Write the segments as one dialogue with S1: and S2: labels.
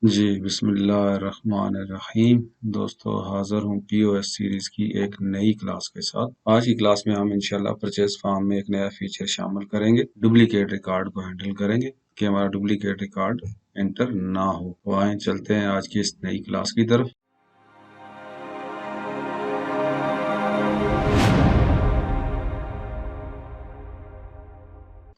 S1: जी, बिस्मिल्लाहिर्रहमानिर्रहीम। दोस्तों, हाज़िर हूँ पीओएस सीरीज़ की एक नई क्लास के साथ। आज की क्लास में हम इंशाल्लाह परचेज़ फॉर्म में एक नया फीचर शामिल करेंगे। डुप्लीकेट रिकॉर्ड को हैंडल करेंगे कि हमारा डुप्लीकेट रिकॉर्ड एंटर ना हो। तो आएँ चलते हैं आज की इस नई क्लास की तरफ।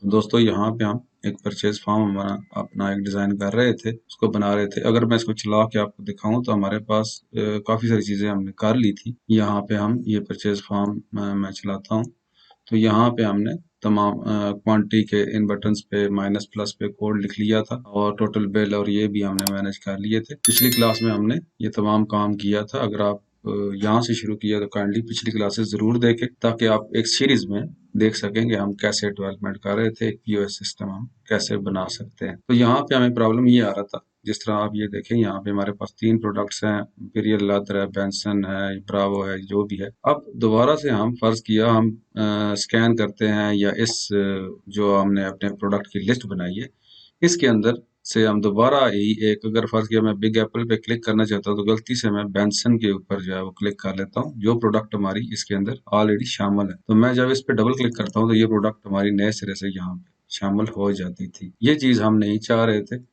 S1: दोस्तों, यहाँ पे हम एक परचेज फॉर्म हमारा अपना एक डिज़ाइन कर रहे थे, उसको बना रहे थे। अगर मैं इसको चला के आपको दिखाऊं तो हमारे पास काफ़ी सारी चीज़ें हमने कर ली थी। यहाँ पे हम ये परचेज फॉर्म मैं चलाता हूँ तो यहाँ पे हमने तमाम क्वांटिटी के इन बटन्स पे माइनस प्लस पे कोड लिख लिया था और टोटल बिल और ये भी हमने मैनेज कर लिए थे। पिछली क्लास में हमने ये तमाम काम किया था। अगर आप यहाँ से शुरू किया तो काइंडली पिछली क्लासेस जरूर देखें ताकि आप एक सीरीज में देख सकें कि हम कैसे डेवलपमेंट कर रहे थे, एक पीओएस सिस्टम हम कैसे बना सकते हैं। तो यहाँ पे हमें प्रॉब्लम ये आ रहा था, जिस तरह आप ये देखें यहाँ पे हमारे पास 3 प्रोडक्ट्स हैं, इंपीरियल लेदर है, बेंसन है, ब्रावो है, जो भी है। अब दोबारा से हम फर्ज किया हम स्कैन करते हैं या इस जो हमने अपने प्रोडक्ट की लिस्ट बनाई है इसके अंदर से हम दोबारा ही एक, अगर फर्ज किया मैं बिग एप्पल पे क्लिक करना चाहता हूँ तो गलती से मैं बेंसन के ऊपर जो है वो क्लिक कर लेता हूँ, जो प्रोडक्ट हमारी इसके अंदर ऑलरेडी शामिल है। तो मैं जब इस पे डबल क्लिक करता हूँ तो ये प्रोडक्ट हमारी नए सिरे से यहाँ पे शामिल हो जाती थी। ये चीज हम नहीं चाह रहे थे।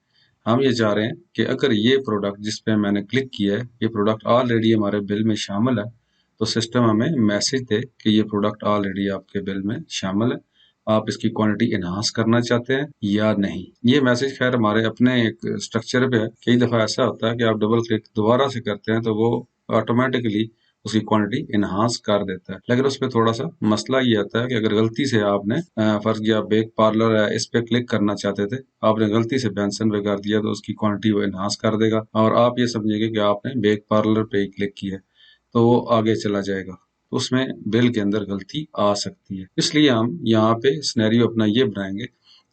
S1: हम ये चाह रहे हैं कि अगर ये प्रोडक्ट जिस पे मैंने क्लिक किया है ये प्रोडक्ट ऑलरेडी हमारे बिल में शामिल है तो सिस्टम हमें मैसेज दे कि ये प्रोडक्ट ऑलरेडी आपके बिल में शामिल है, आप इसकी क्वांटिटी इनहांस करना चाहते हैं या नहीं। ये मैसेज खैर हमारे अपने एक स्ट्रक्चर पे है। कई दफा ऐसा होता है कि आप डबल क्लिक दोबारा से करते हैं तो वो ऑटोमेटिकली उसकी क्वांटिटी इनहांस कर देता है। लेकिन उस पर थोड़ा सा मसला ये आता है कि अगर गलती से आपने फर्ज किया बेक पार्लर है इस पे क्लिक करना चाहते थे, आपने गलती से बेंसन पे कर दिया तो उसकी क्वांटिटी वो इनहांस कर देगा और आप ये समझेंगे कि आपने बेक पार्लर पे ही क्लिक किया तो वो आगे चला जाएगा। तो उसमें बिल के अंदर गलती आ सकती है। इसलिए हम यहाँ पे सिनेरियो अपना ये बनाएंगे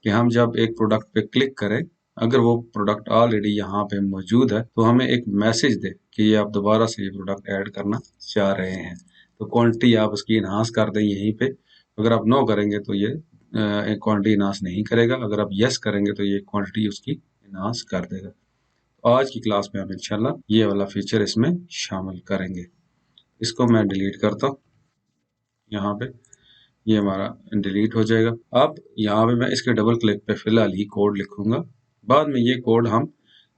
S1: कि हम जब एक प्रोडक्ट पे क्लिक करें, अगर वो प्रोडक्ट ऑलरेडी यहाँ पे मौजूद है तो हमें एक मैसेज दे कि ये आप दोबारा से ये प्रोडक्ट ऐड करना चाह रहे हैं। तो क्वांटिटी आप उसकी इनहांस कर दें यहीं पे। अगर आप नो करेंगे तो ये क्वांटिटी इनहांस नहीं करेगा, अगर आप यस करेंगे तो ये क्वांटिटी उसकी इनहांस कर देगा। तो आज की क्लास में हम इंशाल्लाह ये वाला फीचर इसमें शामिल करेंगे। इसको मैं डिलीट करता हूँ यहाँ पे, ये हमारा डिलीट हो जाएगा। अब यहाँ पे मैं इसके डबल क्लिक पे फिलहाल ही कोड लिखूंगा। बाद में ये कोड हम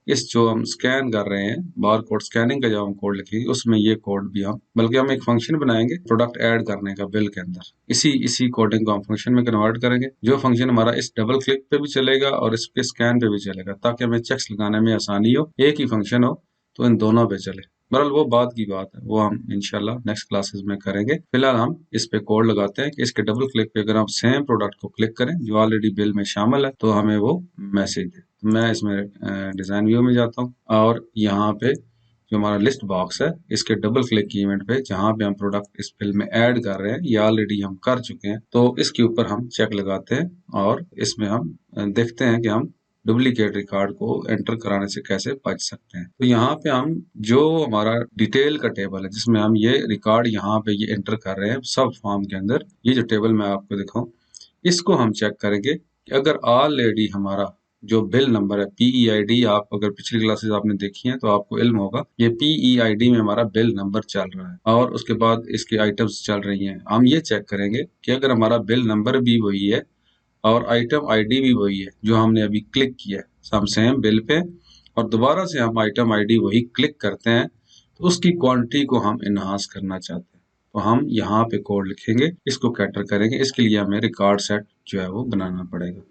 S1: इस जो हम स्कैन कर रहे हैं बार कोड स्कैनिंग का जब हम कोड लिखेंगे उसमें ये कोड भी हम, बल्कि हम एक फंक्शन बनाएंगे प्रोडक्ट ऐड करने का बिल के अंदर। इसी इसी कोडिंग को हम फंक्शन में कन्वर्ट करेंगे, जो फंक्शन हमारा इस डबल क्लिक पे भी चलेगा और इसके स्कैन पे भी चलेगा ताकि हमें चेक्स लगाने में आसानी हो। एक ही फंक्शन हो तो इन दोनों पे चले। बहरहाल वो बात की बात है, वो हम इंशाल्लाह नेक्स्ट क्लासेस में करेंगे। फिलहाल हम इस पे कोड लगाते हैं कि इसके डबल क्लिक पे अगर आप सेम प्रोडक्ट को क्लिक करें जो ऑलरेडी बिल में शामिल है तो हमें वो मैसेज दे। मैं इसमें डिजाइन व्यू में जाता हूँ और यहाँ पे जो हमारा लिस्ट बॉक्स है इसके डबल क्लिक की इवेंट पे जहाँ पे हम प्रोडक्ट इस बिल में ऐड कर रहे हैं ये ऑलरेडी हम कर चुके हैं तो इसके ऊपर हम चेक लगाते हैं और इसमें हम देखते हैं कि हम डुप्लीकेट रिकॉर्ड को एंटर कराने से कैसे बच सकते हैं। तो यहाँ पे हम जो हमारा डिटेल का टेबल है जिसमें हम ये रिकॉर्ड यहाँ पे ये एंटर कर रहे हैं सब फॉर्म के अंदर, ये जो टेबल मैं आपको दिखाऊं इसको हम चेक करेंगे कि अगर ऑलरेडी हमारा जो बिल नंबर है पीईआईडी, आप अगर पिछली क्लासेस आपने देखी हैं तो आपको इल्म होगा ये पीईआईडी में हमारा बिल नंबर चल रहा है और उसके बाद इसके आइटम्स चल रही हैं। हम ये चेक करेंगे कि अगर हमारा बिल नंबर भी वही है और आइटम आईडी भी वही है जो हमने अभी क्लिक किया है, हम सेम बिल पे और दोबारा से हम आइटम आईडी वही क्लिक करते हैं तो उसकी क्वांटिटी को हम इनहांस करना चाहते हैं तो हम यहाँ पे कोड लिखेंगे, इसको कैटर करेंगे। इसके लिए हमें रिकॉर्ड सेट जो है वो बनाना पड़ेगा।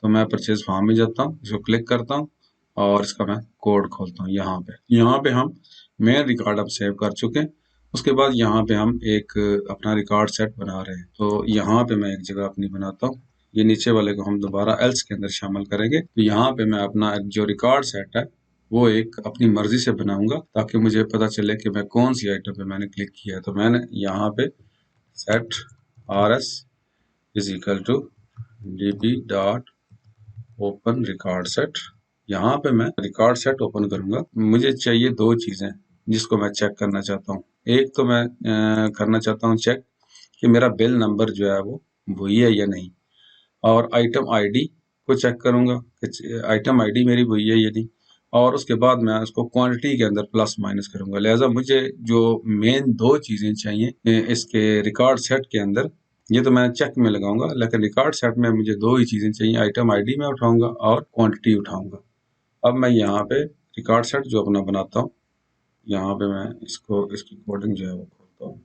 S1: तो मैं परचेज फॉर्म में जाता हूँ, इसको क्लिक करता हूँ और इसका मैं कोड खोलता हूँ। यहाँ पे हम मेन रिकॉर्ड अब सेव कर चुके हैं। उसके बाद यहाँ पे हम एक अपना रिकॉर्ड सेट बना रहे हैं तो यहाँ पे मैं एक जगह अपनी बनाता हूँ, ये नीचे वाले को हम दोबारा एल्स के अंदर शामिल करेंगे। तो यहाँ पे मैं अपना जो रिकॉर्ड सेट है वो एक अपनी मर्जी से बनाऊंगा ताकि मुझे पता चले कि मैं कौन सी आइटम पे मैंने क्लिक किया है। तो मैंने यहाँ पे set R S is equal to db dot open record set. यहाँ पे मैं रिकॉर्ड सेट ओपन करूंगा। मुझे चाहिए दो चीजें जिसको मैं चेक करना चाहता हूँ। एक तो मैं करना चाहता हूँ चेक कि मेरा बिल नंबर जो है वो वही है या नहीं, और आइटम आईडी को चेक करूंगा कि आइटम आईडी मेरी वही है या नहीं। और उसके बाद मैं उसको क्वांटिटी के अंदर प्लस माइनस करूंगा। लिहाजा मुझे जो मेन दो चीजें चाहिए इसके रिकॉर्ड सेट के अंदर, ये तो मैं चेक में लगाऊंगा, लेकिन रिकॉर्ड सेट में मुझे दो ही चीजें चाहिए, आइटम आईडी में उठाऊंगा और क्वांटिटी उठाऊंगा। अब मैं यहाँ पे रिकॉर्ड सेट जो अपना बनाता हूँ, यहाँ पे मैं इसकी कोडिंग जो है वो खोलता हूँ।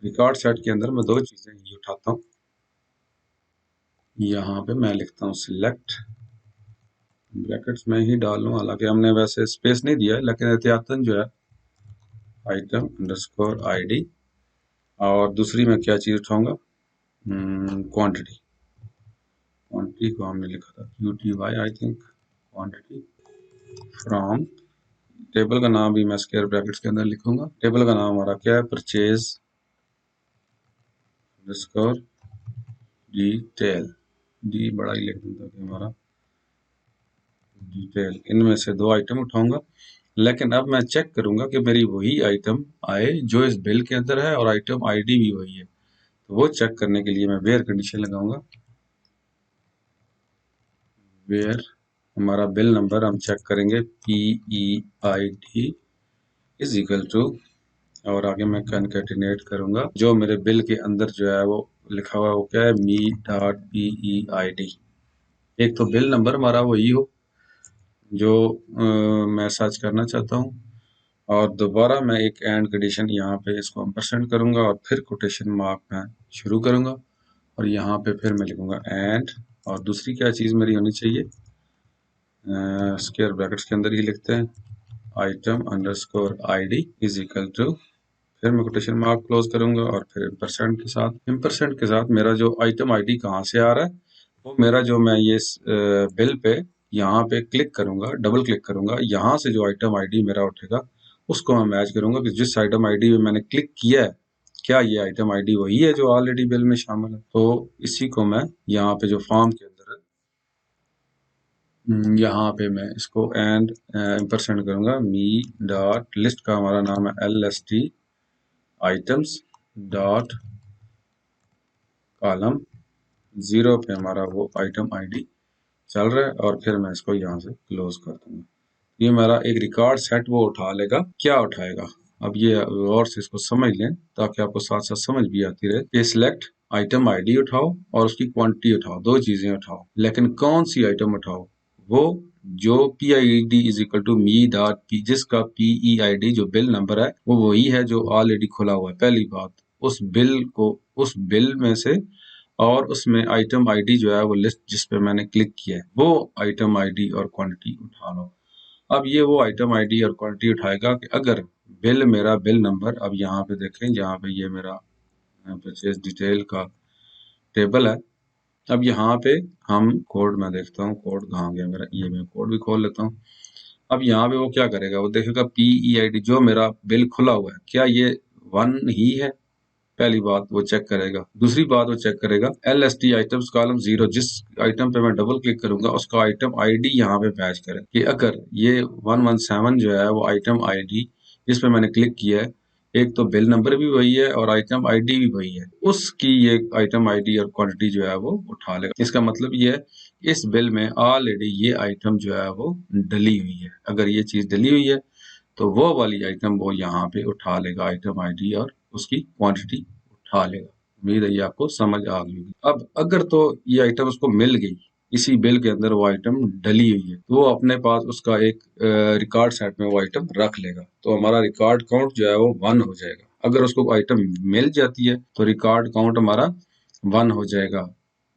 S1: रिकॉर्ड सेट के अंदर मैं दो चीजें ये उठाता हूँ। यहाँ पे मैं लिखता हूँ सिलेक्ट, ब्रैकेट्स में ही डाल लूँ, हालांकि हमने वैसे स्पेस नहीं दिया है, लेकिन एहतियातन जो है आइटम अंडरस्कोर आईडी, और दूसरी मैं क्या चीज उठाऊंगा, क्वांटिटी। क्वांटिटी को हमने लिखा था QTY I think, quantity from, table का नाम भी मैं स्क्वायर ब्रैकेट्स के अंदर लिखूंगा। टेबल का नाम हमारा क्या है, परचेज अंडरस्कोर डिटेल, डी बड़ा ही लिख दूंगा कि हमारा डिटेल। इनमें से दो आइटम उठाऊंगा, लेकिन अब मैं चेक करूंगा कि मेरी वही आइटम आए जो इस बिल के अंदर है और आइटम आईडी भी वही है। तो वो चेक करने के लिए मैं वेयर कंडीशन लगाऊंगा। वेयर हमारा बिल नंबर हम चेक करेंगे PEID इज इक्वल टू, और आगे मैं कनकेटिनेट करूंगा जो मेरे बिल के अंदर जो है वो लिखा हुआ है, वो क्या है, me.PEID। एक तो बिल नंबर हमारा वही हो जो मैं सर्च करना चाहता हूँ, और दोबारा मैं एक एंड कंडीशन यहाँ पे इसको एम्परसेंड करूंगा और फिर कोटेशन मार्क में शुरू करूंगा, और यहाँ पे फिर मैं लिखूंगा एंड, और दूसरी क्या चीज़ मेरी होनी चाहिए, स्क्वायर ब्रैकेट्स के अंदर ही लिखते हैं item underscore ID is equal to, फिर मैं कोटेशन मार्क क्लोज करूंगा और फिर इम्परसेंट के साथ मेरा जो आइटम आईडी कहाँ से आ रहा है, वो मेरा जो मैं ये बिल पे यहाँ पे क्लिक करूंगा, डबल क्लिक करूंगा, यहाँ से जो आइटम आईडी मेरा उठेगा उसको मैं मैच करूंगा कि जिस आइटम आईडी में मैंने क्लिक किया है, क्या ये आइटम आईडी वही है जो ऑलरेडी बिल में शामिल है। तो इसी को मैं यहाँ पे जो फॉर्म के अंदर है, यहाँ पे मैं इसको एंड एम्परसेंड करूंगा, मी डॉट लिस्ट का हमारा नाम है LST आइटम्स डॉट कॉलम 0 पे हमारा वो आइटम आईडी चल रहा है, और फिर मैं इसको यहाँ से क्लोज कर दूंगा। ये मेरा एक रिकॉर्ड सेट वो उठा लेगा। क्या उठाएगा, अब ये गौर से इसको समझ लें ताकि आपको साथ साथ समझ भी आती रहे। ये सिलेक्ट आइटम आईडी उठाओ और उसकी क्वांटिटी उठाओ, दो चीजें उठाओ, लेकिन कौन सी आइटम उठाओ, वो जो PID is equal to me dot P, जिसका PEID जो बिल नंबर है वो वही है जो ऑलरेडी खुला हुआ है। पहली बात, उस बिल में से, और उसमें आइटम आईडी जो है वो लिस्ट जिस पे मैंने क्लिक किया है वो आइटम आईडी और क्वांटिटी उठा लो। अब ये वो आइटम आईडी और क्वांटिटी उठाएगा कि अगर मेरा बिल नंबर, अब यहाँ पे देखें जहाँ पे ये मेरा परचेज डिटेल का टेबल है, अब यहाँ पे हम कोड में देखता हूँ, कोड कहाँ गया मेरा, ये मैं कोड भी खोल लेता हूँ। अब यहाँ पे वो क्या करेगा, वो देखेगा PEID जो मेरा बिल खुला हुआ है क्या ये 1 ही है, पहली बात वो चेक करेगा। दूसरी बात वो चेक करेगा LST आइटम्स कॉलम 0, जिस आइटम पे मैं डबल क्लिक करूंगा उसका आइटम आईडी यहाँ पे मैच करे, कि अगर ये 117 जो है वो आइटम आईडी जिस पे मैंने क्लिक किया है, एक तो बिल नंबर भी वही है और आइटम आईडी भी वही है, उसकी ये आइटम आईडी और क्वांटिटी जो है वो उठा लेगा। इसका मतलब ये है इस बिल में ऑलरेडी ये आइटम जो है वो डली हुई है। अगर ये चीज डली हुई है तो वो वाली आइटम वो यहाँ पे उठा लेगा, आइटम आईडी और उसकी क्वांटिटी उठा लेगा। उम्मीद है ये आपको समझ आ गई होगी। अब अगर तो ये आइटम उसको मिल गई, इसी बिल के अंदर वो आइटम डली हुई है, तो वो अपने पास उसका एक रिकॉर्ड सेट में वो आइटम रख लेगा, तो हमारा रिकॉर्ड काउंट जो है वो 1 हो जाएगा। अगर उसको आइटम मिल जाती है तो रिकॉर्ड काउंट हमारा 1 हो जाएगा,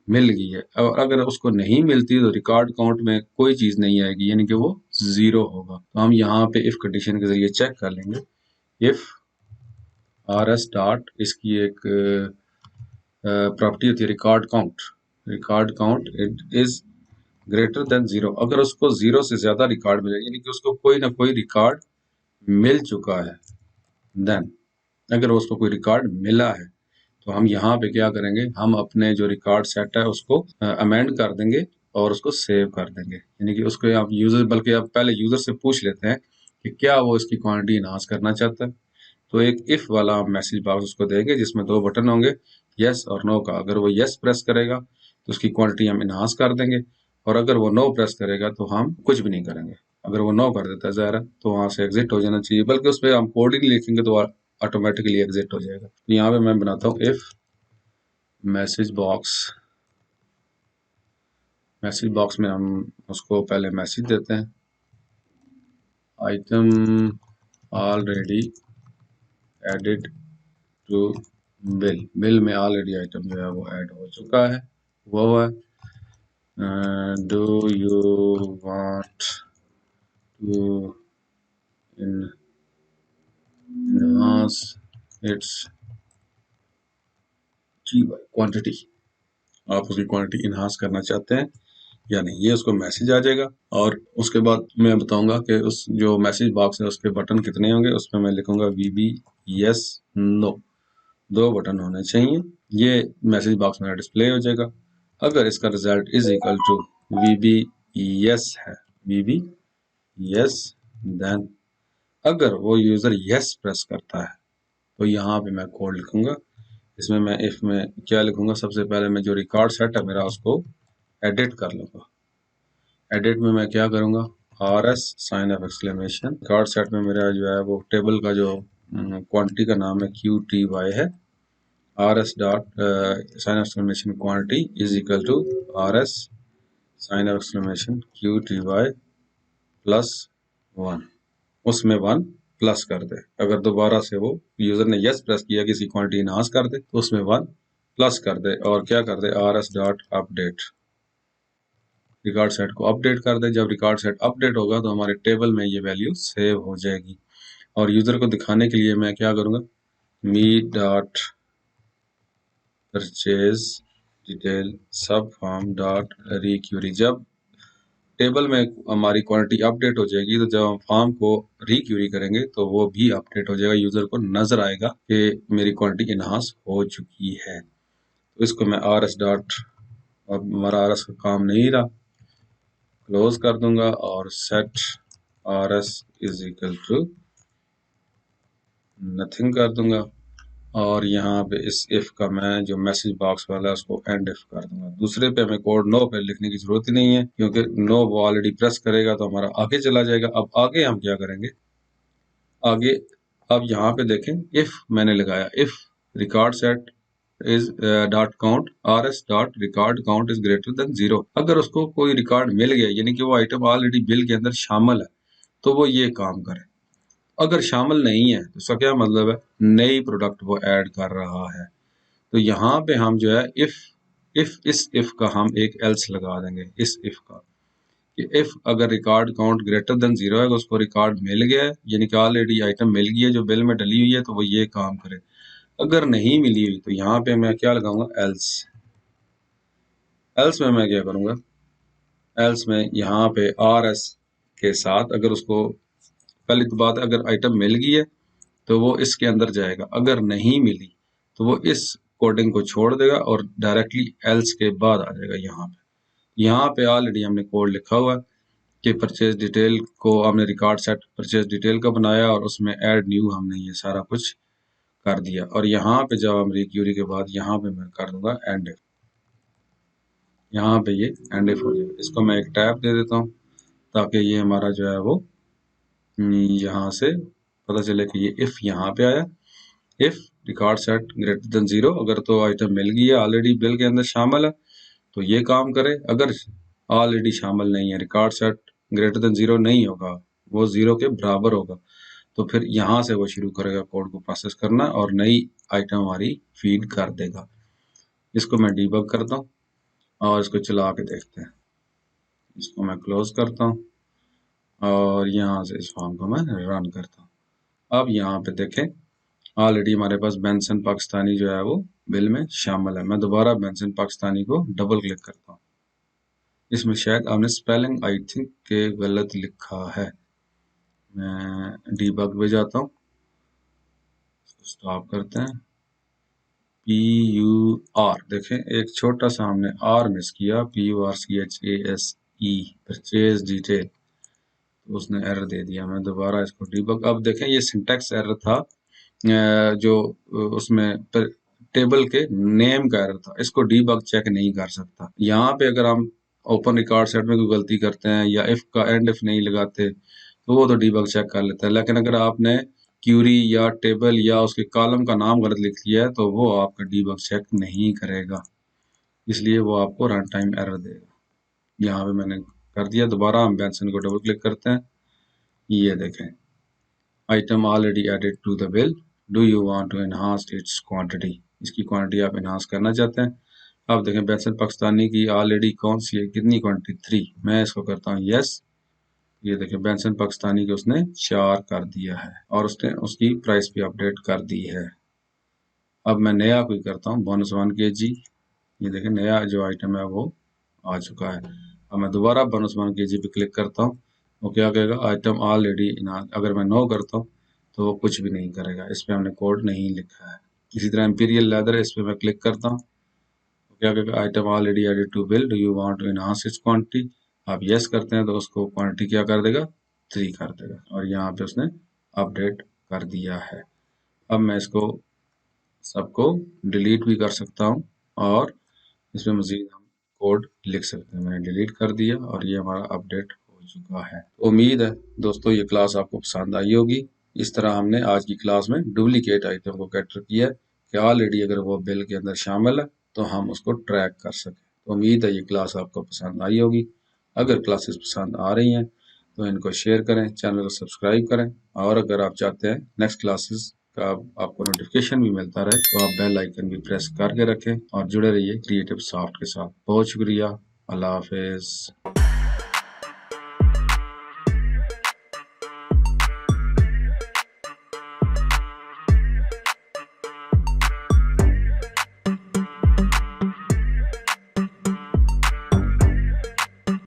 S1: मिल गई है। और अगर उसको नहीं मिलती तो रिकॉर्ड काउंट में कोई चीज नहीं आएगी, यानी कि वो 0 होगा। तो हम यहाँ पे इफ कंडीशन के जरिए चेक कर लेंगे, इफ RS डॉट, इसकी एक प्रॉपर्टी होती है record count it is greater than 0। अगर उसको 0 से ज्यादा रिकॉर्ड मिले, यानी कि उसको कोई ना कोई रिकॉर्ड मिल चुका है, देन अगर उसको कोई रिकॉर्ड मिला है तो हम यहाँ पे क्या करेंगे, हम अपने जो रिकॉर्ड सेट है उसको अमेंड कर देंगे और उसको सेव कर देंगे। यानी कि उसको आप यूजर, बल्कि आप पहले यूजर से पूछ लेते हैं कि क्या वो इसकी क्वांटिटी इनहांस करना चाहता है, तो एक इफ वाला मैसेज बॉक्स उसको देंगे जिसमें दो बटन होंगे, यस और नो का। अगर वो यस प्रेस करेगा तो उसकी क्वांटिटी हम इनहांस कर देंगे, और अगर वो नो प्रेस करेगा तो हम कुछ भी नहीं करेंगे। अगर वो नो कर देता है ज़ाहिर है तो वहां से एग्जिट हो जाना चाहिए, बल्कि उस पर हम कोड ही नहीं लिखेंगे तो ऑटोमेटिकली एग्जिट हो जाएगा। तो यहाँ पे मैं बनाता हूँ इफ मैसेज बॉक्स में हम उसको पहले मैसेज देते हैं, item already added to bill में ऑलरेडी आइटम जो है वो ऐड हो चुका है, वो है do you want to enhance its quantity, आप उसकी क्वांटिटी इनहांस करना चाहते हैं या नहीं, ये उसको मैसेज आ जाएगा। और उसके बाद मैं बताऊंगा कि उस जो मैसेज बॉक्स है उस पे बटन कितने होंगे, उसमें मैं लिखूंगा वीबी यस नो, 2 बटन होने चाहिए। ये मैसेज बॉक्स मेरा डिस्प्ले हो जाएगा। अगर इसका result is equal to VB yes है, वीबी यस, देन अगर वो यूजर यस प्रेस करता है तो यहाँ पे मैं कोड लिखूंगा। इसमें मैं इफ में क्या लिखूंगा, सबसे पहले मैं जो रिकॉर्ड सेट है मेरा उसको एडिट कर लूंगा। एडिट में मैं क्या करूंगा, R S sign of exclamation, record set में मेरा जो है वो टेबल का जो क्वांटिटी का नाम है क्यू टी वाई है, R S dot sign of exclamation quantity is equal to R S sign of exclamation Q T Y plus 1, उसमें 1 प्लस कर दे। अगर दोबारा से वो यूजर ने यस प्रेस किया किसी क्वांटिटी इनहांस कर दे तो उसमें 1 प्लस कर दे और क्या कर दे, R S dot update, record set को अपडेट कर दे। जब रिकॉर्ड सेट अपडेट होगा तो हमारे टेबल में ये वैल्यू सेव हो जाएगी। और यूजर को दिखाने के लिए मैं क्या करूंगा, मी डॉट परचेज डिटेल सब फॉर्म डॉट रिक्यूरी, जब टेबल में हमारी क्वांटिटी अपडेट हो जाएगी तो जब हम फॉर्म को रिक्यूरी करेंगे तो वो भी अपडेट हो जाएगा, यूजर को नजर आएगा कि मेरी क्वांटिटी इनहांस हो चुकी है। तो इसको मैं आर एस डॉट, अब हमारा आर एस का काम नहीं रहा, क्लोज कर दूंगा और set R S is equal to nothing कर दूंगा। और यहाँ पे इस इफ का मैं जो मैसेज बॉक्स वाला है उसको एंड इफ कर दूंगा। दूसरे पे हमें कोड नो पे लिखने की जरूरत ही नहीं है क्योंकि नो वो ऑलरेडी प्रेस करेगा तो हमारा आगे चला जाएगा। अब आगे हम क्या करेंगे, आगे अब यहाँ पे देखें इफ मैंने लगाया, if record set is dot count are S dot record count is greater than 0, अगर उसको कोई रिकॉर्ड मिल गया यानी कि वो आइटम ऑलरेडी बिल के अंदर शामिल है तो वो ये काम करे। अगर शामिल नहीं है तो इसका क्या मतलब है, नई प्रोडक्ट वो ऐड कर रहा है। तो यहाँ पे हम जो है इस इफ का हम एक एल्स लगा देंगे, इस इफ का कि इफ अगर रिकॉर्ड काउंट ग्रेटर देन 0 है, उसको रिकॉर्ड मिल गया है यानी कि ऑलरेडी आइटम मिल गई है जो बिल में डली हुई है तो वो ये काम करे। अगर नहीं मिली हुई तो यहाँ पे मैं क्या लगाऊंगा, एल्स। एल्स में मैं क्या करूंगा, एल्स में यहाँ पे आर एस के साथ अगर उसको, पहली तो बात अगर आइटम मिल गई है तो वो इसके अंदर जाएगा, अगर नहीं मिली तो वो इस कोडिंग को छोड़ देगा और डायरेक्टली एल्स के बाद आ जाएगा। यहाँ पे ऑलरेडी हमने कोड लिखा हुआ है कि परचेज डिटेल को हमने रिकॉर्ड सेट परचेज डिटेल का बनाया और उसमें ऐड न्यू हमने ये सारा कुछ कर दिया। और यहाँ पे जब हम रिक्यूरी के बाद यहाँ पे मैं कर दूंगा एंड इफ, यहाँ पे ये एंड इफ हो जाएगा। इसको मैं एक टैब दे देता हूँ ताकि ये हमारा जो है वो यहाँ से पता चले कि ये इफ यहाँ पे आया। If record set greater than 0, अगर तो आइटम मिल गई है ऑलरेडी बिल के अंदर शामिल है तो ये काम करे। अगर ऑलरेडी शामिल नहीं है, रिकॉर्ड सेट ग्रेटर देन 0 नहीं होगा, वो 0 के बराबर होगा, तो फिर यहाँ से वो शुरू करेगा कोड को प्रोसेस करना और नई आइटम हमारी फीड कर देगा। इसको मैं डीबग करता हूँ और इसको चला के देखते हैं। इसको मैं क्लोज करता हूँ और यहाँ से इस फॉर्म को मैं रन करता हूँ। अब यहाँ पे देखें ऑलरेडी हमारे पास बेंसन पाकिस्तानी जो है वो बिल में शामिल है। मैं दोबारा बेंसन पाकिस्तानी को डबल क्लिक करता हूँ। इसमें शायद आपने स्पेलिंग आई थिंक के गलत लिखा है। मैं डीबग पे जाता हूँ, स्टॉप करते हैं, PUR देखें एक छोटा सा हमने आर मिस किया, PURCHASE परचेज डिटेल, तो उसने एरर दे दिया। मैं दोबारा इसको डीबग, अब देखें ये सिंटैक्स एरर था जो उसमें टेबल के नेम का एरर था, इसको डीबग चेक नहीं कर सकता। यहाँ पे अगर हम ओपन रिकॉर्ड सेट में कोई गलती करते हैं या इफ का एंड इफ नहीं लगाते तो वो तो डीबग चेक कर लेता है। लेकिन अगर आपने क्यूरी या टेबल या उसके कॉलम का नाम गलत लिख लिया है तो वो आपका डीबग चेक नहीं करेगा, इसलिए वो आपको रन टाइम एरर देगा। यहाँ पे मैंने कर दिया। दोबारा हम बेंसन को डबल क्लिक करते हैं। ये देखें, item already added to the bill, do you want to enhance its quantity. इसकी क्वांटिटी आप एनहांस करना चाहते हैं। अब देखें बेंसन पाकिस्तानी की ऑलरेडी कौन सी है, कितनी क्वांटिटी, 3। मैं इसको करता हूँ यस। ये देखें बेंसन पाकिस्तानी के उसने 4 कर दिया है और उसने उसकी प्राइस भी अपडेट कर दी है। अब मैं नया कोई करता हूँ, बोनस 1 kg। ये देखें नया जो आइटम है वो आ चुका है। अब मैं दोबारा बोनस 1 kg पे क्लिक करता हूँ, वो क्या कहेगा, आइटम ऑलरेडी इन। अगर मैं नो करता हूँ तो वो कुछ भी नहीं करेगा, इस पे हमने कोड नहीं लिखा है। इसी तरह इंपीरियल लेदर, इस पे मैं क्लिक करता हूँ, क्या कहेगा, item already added to bill, do you want to enhance its quantity. आप यस करते हैं तो उसको क्वांटिटी क्या कर देगा, 3 कर देगा और यहाँ पे उसने अपडेट कर दिया है। अब मैं इसको सबको डिलीट भी कर सकता हूँ और इसमें मजीद हम कोड लिख सकते हैं। मैंने डिलीट कर दिया और ये हमारा अपडेट हो चुका है। उम्मीद है दोस्तों ये क्लास आपको पसंद आई होगी। इस तरह हमने आज की क्लास में डुप्लीकेट आइटम को कैप्चर किया है कि ऑलरेडी अगर वो बिल के अंदर शामिल है तो हम उसको ट्रैक कर सकें। तो उम्मीद है ये क्लास आपको पसंद आई होगी। अगर क्लासेस पसंद आ रही हैं तो इनको शेयर करें, चैनल को सब्सक्राइब करें और अगर आप चाहते हैं नेक्स्ट क्लासेस का आपको नोटिफिकेशन भी मिलता रहे तो आप बेल आइकन भी प्रेस करके रखें और जुड़े रहिए क्रिएटिव सॉफ्ट के साथ। बहुत शुक्रिया। अल्लाह हाफिज।